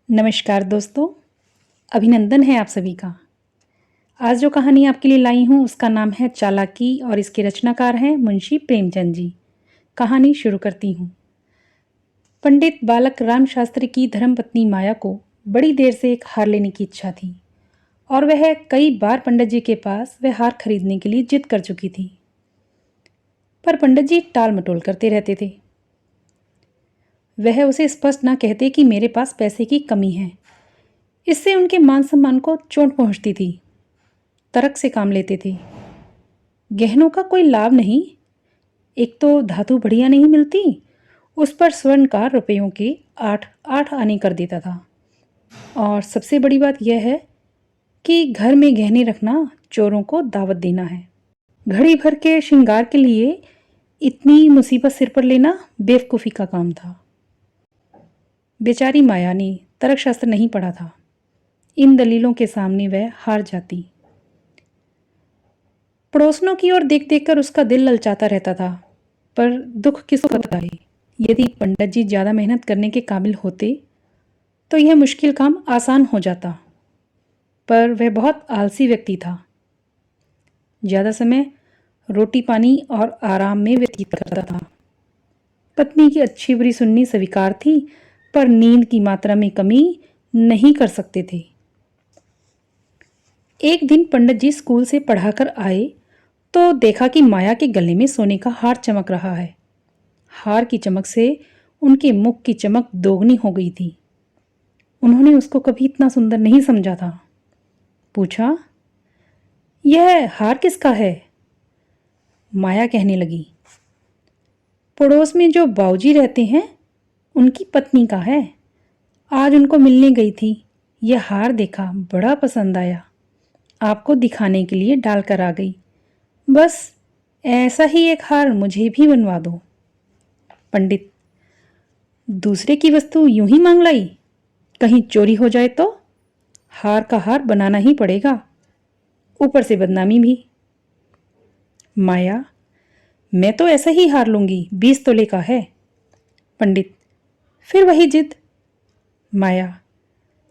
नमस्कार दोस्तों, अभिनंदन है आप सभी का। आज जो कहानी आपके लिए लाई हूँ उसका नाम है चालाकी और इसके रचनाकार हैं मुंशी प्रेमचंद जी। कहानी शुरू करती हूँ। पंडित बालक राम शास्त्री की धर्मपत्नी माया को बड़ी देर से एक हार लेने की इच्छा थी और वह कई बार पंडित जी के पास वह हार खरीदने के लिए जिद कर चुकी थी, पर पंडित जी टाल मटोल करते रहते थे। वह उसे स्पष्ट न कहते कि मेरे पास पैसे की कमी है। इससे उनके मान सम्मान को चोट पहुंचती थी। तर्क से काम लेते थे। गहनों का कोई लाभ नहीं, एक तो धातु बढ़िया नहीं मिलती, उस पर स्वर्णकार रुपयों के 8 आने कर देता था। और सबसे बड़ी बात यह है कि घर में गहने रखना चोरों को दावत देना है। घड़ी भर के श्रृंगार के लिए इतनी मुसीबत सिर पर लेना बेवकूफ़ी का काम था। बेचारी माया ने तर्कशास्त्र नहीं पढ़ा था। इन दलीलों के सामने वह हार जाती। पड़ोसनों की ओर देख देख कर उसका दिल ललचाता रहता था, पर दुख किसको बताए। यदि पंडित जी ज़्यादा मेहनत करने के काबिल होते तो यह मुश्किल काम आसान हो जाता, पर वह बहुत आलसी व्यक्ति था। ज़्यादा समय रोटी पानी और आराम में व्यतीत करता था। पत्नी की अच्छी बुरी सुननी स्वीकार थी, पर नींद की मात्रा में कमी नहीं कर सकते थे। एक दिन पंडित जी स्कूल से पढ़ाकर आए तो देखा कि माया के गले में सोने का हार चमक रहा है। हार की चमक से उनके मुख की चमक दोगुनी हो गई थी। उन्होंने उसको कभी इतना सुंदर नहीं समझा था। पूछा, यह हार किसका है? माया कहने लगी, पड़ोस में जो बाऊजी रहते हैं उनकी पत्नी का है। आज उनको मिलने गई थी, यह हार देखा, बड़ा पसंद आया, आपको दिखाने के लिए डालकर आ गई। बस ऐसा ही एक हार मुझे भी बनवा दो। पंडित, दूसरे की वस्तु यूं ही मांग लाई? कहीं चोरी हो जाए तो? हार का हार बनाना ही पड़ेगा, ऊपर से बदनामी भी। माया, मैं तो ऐसा ही हार लूंगी, 20 तोले का है। पंडित, फिर वही जिद। माया,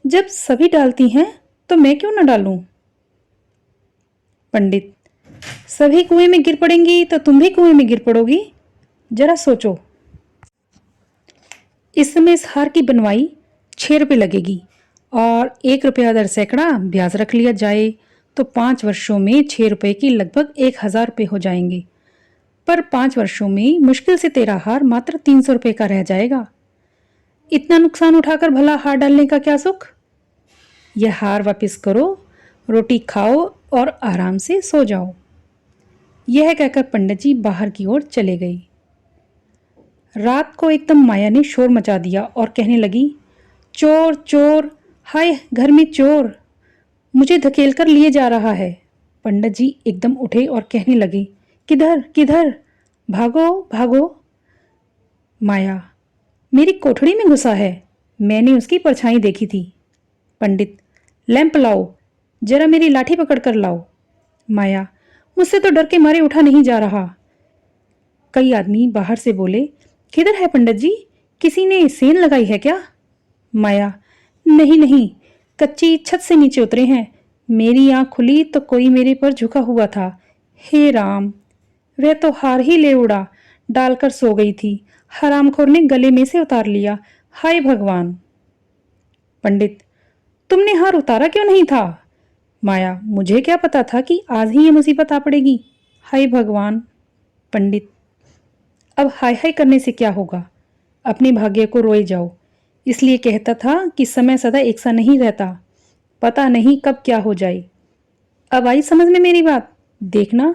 जब सभी डालती हैं तो मैं क्यों न डालूं? पंडित, सभी कुएं में गिर पड़ेंगी तो तुम भी कुएं में गिर पड़ोगी, जरा सोचो। इस समय इस हार की बनवाई 6 रुपये लगेगी और 1 रुपया दर सैकड़ा ब्याज रख लिया जाए तो 5 वर्षों में 6 रुपये की लगभग 1000 रुपये हो जाएंगे। पर 5 वर्षों में मुश्किल से तेरा हार मात्र 300 रुपये का रह जाएगा। इतना नुकसान उठाकर भला हार डालने का क्या सुख? यह हार वापस करो, रोटी खाओ और आराम से सो जाओ। यह कहकर पंडित जी बाहर की ओर चले गए। रात को एकदम माया ने शोर मचा दिया और कहने लगी, चोर चोर, हाय घर में चोर, मुझे धकेल कर लिए जा रहा है। पंडित जी एकदम उठे और कहने लगे, किधर किधर, भागो भागो। माया, मेरी कोठड़ी में घुसा है, मैंने उसकी परछाई देखी थी। पंडित, लैंप लाओ, जरा मेरी लाठी पकड़ कर लाओ। माया, मुझसे तो डर के मारे उठा नहीं जा रहा। कई आदमी बाहर से बोले, किधर है पंडित जी, किसी ने सेंध लगाई है क्या? माया, नहीं नहीं, कच्ची छत से नीचे उतरे हैं। मेरी आंख खुली तो कोई मेरे पर झुका हुआ था। हे राम, वह तो हार ही ले उड़ा, डालकर सो गई थी, हरामखोर ने गले में से उतार लिया। हाय भगवान। पंडित, तुमने हार उतारा क्यों नहीं था? माया, मुझे क्या पता था कि आज ही ये मुसीबत आ पड़ेगी। हाय भगवान। पंडित, अब हाय हाय करने से क्या होगा, अपने भाग्य को रोए जाओ। इसलिए कहता था कि समय सदा एक सा नहीं रहता, पता नहीं कब क्या हो जाए। अब आई समझ में मेरी बात? देखना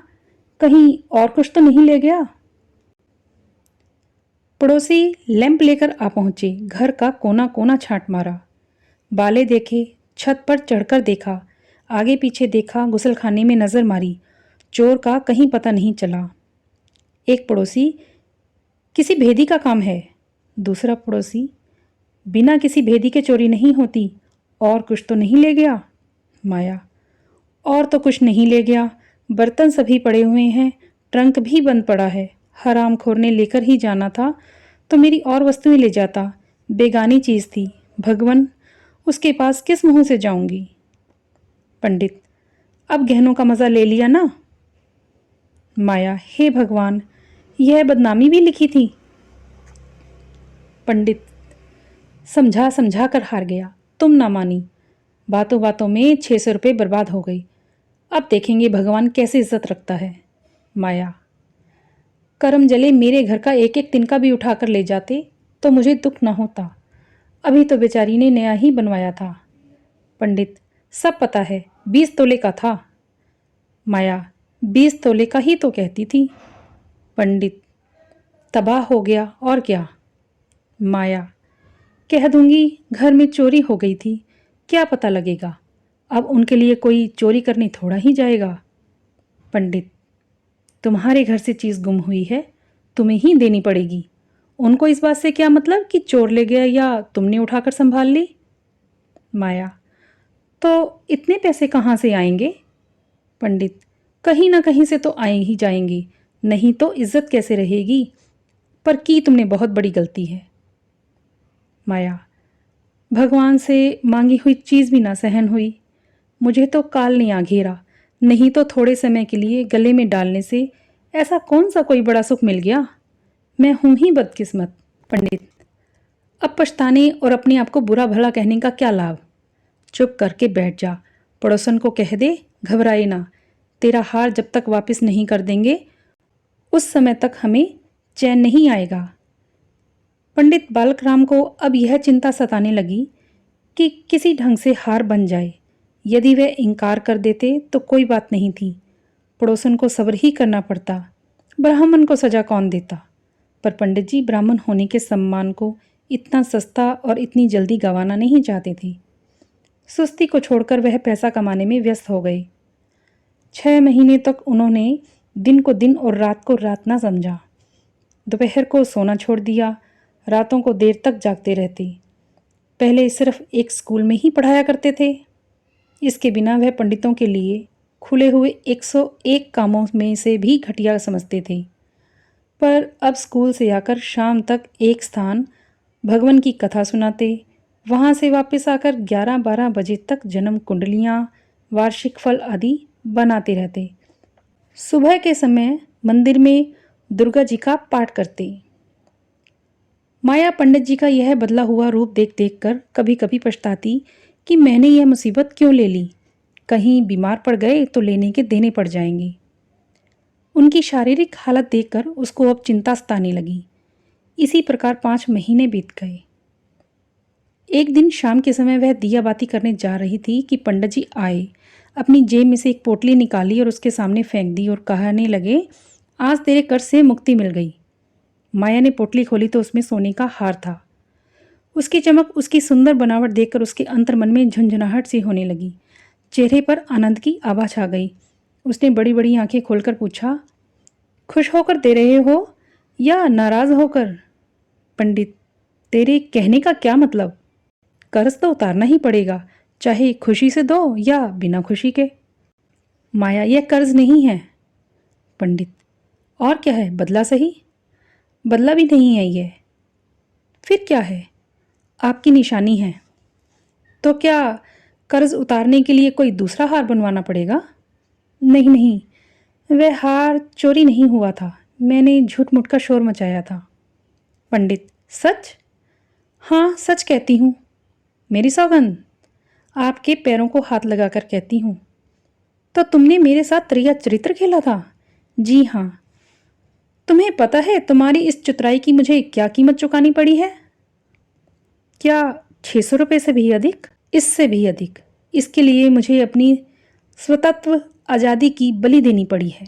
कहीं और कुछ तो नहीं ले गया। पड़ोसी लैंप लेकर आ पहुंचे। घर का कोना कोना छांट मारा, बाले देखे, छत पर चढ़कर देखा, आगे पीछे देखा, गुसलखाने में नजर मारी, चोर का कहीं पता नहीं चला। एक पड़ोसी, किसी भेदी का काम है। दूसरा पड़ोसी, बिना किसी भेदी के चोरी नहीं होती, और कुछ तो नहीं ले गया? माया, और तो कुछ नहीं ले गया, बर्तन सभी पड़े हुए हैं, ट्रंक भी बंद पड़ा है। हरामखोर ने लेकर ही जाना था तो मेरी और वस्तुएं ले जाता, बेगानी चीज़ थी। भगवन, उसके पास किस मुंह से जाऊंगी? पंडित, अब गहनों का मज़ा ले लिया ना? माया, हे भगवान, यह बदनामी भी लिखी थी? पंडित, समझा समझा कर हार गया, तुम ना मानी। बातों बातों में 600 रुपये बर्बाद हो गई। अब देखेंगे भगवान कैसे इज्जत रखता है। माया, करम जले मेरे घर का एक एक तिनका भी उठाकर ले जाते तो मुझे दुख न होता। अभी तो बेचारी ने नया ही बनवाया था। पंडित, सब पता है, 20 तोले का था। माया, 20 तोले का ही तो कहती थी। पंडित, तबाह हो गया और क्या? माया, कह दूंगी घर में चोरी हो गई थी, क्या पता लगेगा। अब उनके लिए कोई चोरी करने थोड़ा ही जाएगा। पंडित, तुम्हारे घर से चीज़ गुम हुई है, तुम्हें ही देनी पड़ेगी। उनको इस बात से क्या मतलब कि चोर ले गया या तुमने उठाकर संभाल ली? माया, तो इतने पैसे कहाँ से आएंगे? पंडित, कहीं ना कहीं से तो आए ही जाएंगे, नहीं तो इज्जत कैसे रहेगी? पर की तुमने बहुत बड़ी गलती है। माया, भगवान से मांगी हुई चीज़ भी ना सहन हुई। मुझे तो काल ने आ घेरा, नहीं तो थोड़े समय के लिए गले में डालने से ऐसा कौन सा कोई बड़ा सुख मिल गया। मैं हूं ही बदकिस्मत। पंडित, अब पछताने और अपने आप को बुरा भला कहने का क्या लाभ? चुप करके बैठ जा, पड़ोसन को कह दे घबराए ना। तेरा हार जब तक वापस नहीं कर देंगे उस समय तक हमें चैन नहीं आएगा। पंडित बालकराम को अब यह चिंता सताने लगी कि किसी ढंग से हार बन जाए। यदि वह इनकार कर देते तो कोई बात नहीं थी, पड़ोसन को सब्र ही करना पड़ता। ब्राह्मण को सजा कौन देता? पर पंडित जी ब्राह्मण होने के सम्मान को इतना सस्ता और इतनी जल्दी गंवाना नहीं चाहते थे। सुस्ती को छोड़कर वह पैसा कमाने में व्यस्त हो गए। 6 महीने तक उन्होंने दिन को दिन और रात को रात ना समझा। दोपहर को सोना छोड़ दिया, रातों को देर तक जागते रहते। पहले सिर्फ एक स्कूल में ही पढ़ाया करते थे। इसके बिना वह पंडितों के लिए खुले हुए 101 कामों में से भी घटिया समझते थे। पर अब स्कूल से आकर शाम तक एक स्थान भगवान की कथा सुनाते, वहाँ से वापस आकर 11-12 बजे तक जन्म कुंडलियाँ, वार्षिक फल आदि बनाते रहते। सुबह के समय मंदिर में दुर्गा जी का पाठ करते। माया पंडित जी का यह बदला हुआ रूप देख देख कर कभी कभी पछताती कि मैंने यह मुसीबत क्यों ले ली। कहीं बीमार पड़ गए तो लेने के देने पड़ जाएंगे। उनकी शारीरिक हालत देखकर उसको अब चिंता सताने लगी। इसी प्रकार 5 महीने बीत गए। एक दिन शाम के समय वह दिया बाती करने जा रही थी कि पंडित जी आए, अपनी जेब में से एक पोटली निकाली और उसके सामने फेंक दी और कहने लगे, आज तेरे कर्ज से मुक्ति मिल गई। माया ने पोटली खोली तो उसमें सोने का हार था। उसकी चमक, उसकी सुंदर बनावट देखकर उसके अंतर्मन में झुंझुनाहट सी होने लगी। चेहरे पर आनंद की आभा छा गई। उसने बड़ी बड़ी आंखें खोलकर पूछा, खुश होकर दे रहे हो या नाराज होकर? पंडित, तेरे कहने का क्या मतलब? कर्ज तो उतारना ही पड़ेगा, चाहे खुशी से दो या बिना खुशी के। माया, यह कर्ज नहीं है। पंडित, और क्या है? बदला सही। बदला भी नहीं है यह। फिर क्या है? आपकी निशानी है। तो क्या कर्ज उतारने के लिए कोई दूसरा हार बनवाना पड़ेगा? नहीं नहीं, वह हार चोरी नहीं हुआ था, मैंने झूठ मूठ का शोर मचाया था। पंडित, सच? हाँ, सच कहती हूँ, मेरी सौगंध। आपके पैरों को हाथ लगाकर कहती हूँ। तो तुमने मेरे साथ त्रिया चरित्र खेला था? जी हाँ। तुम्हें पता है तुम्हारी इस चतुराई की मुझे क्या कीमत चुकानी पड़ी है? क्या 600 रुपये से भी अधिक? इससे भी अधिक। इसके लिए मुझे अपनी स्वतत्व आज़ादी की बलि देनी पड़ी है।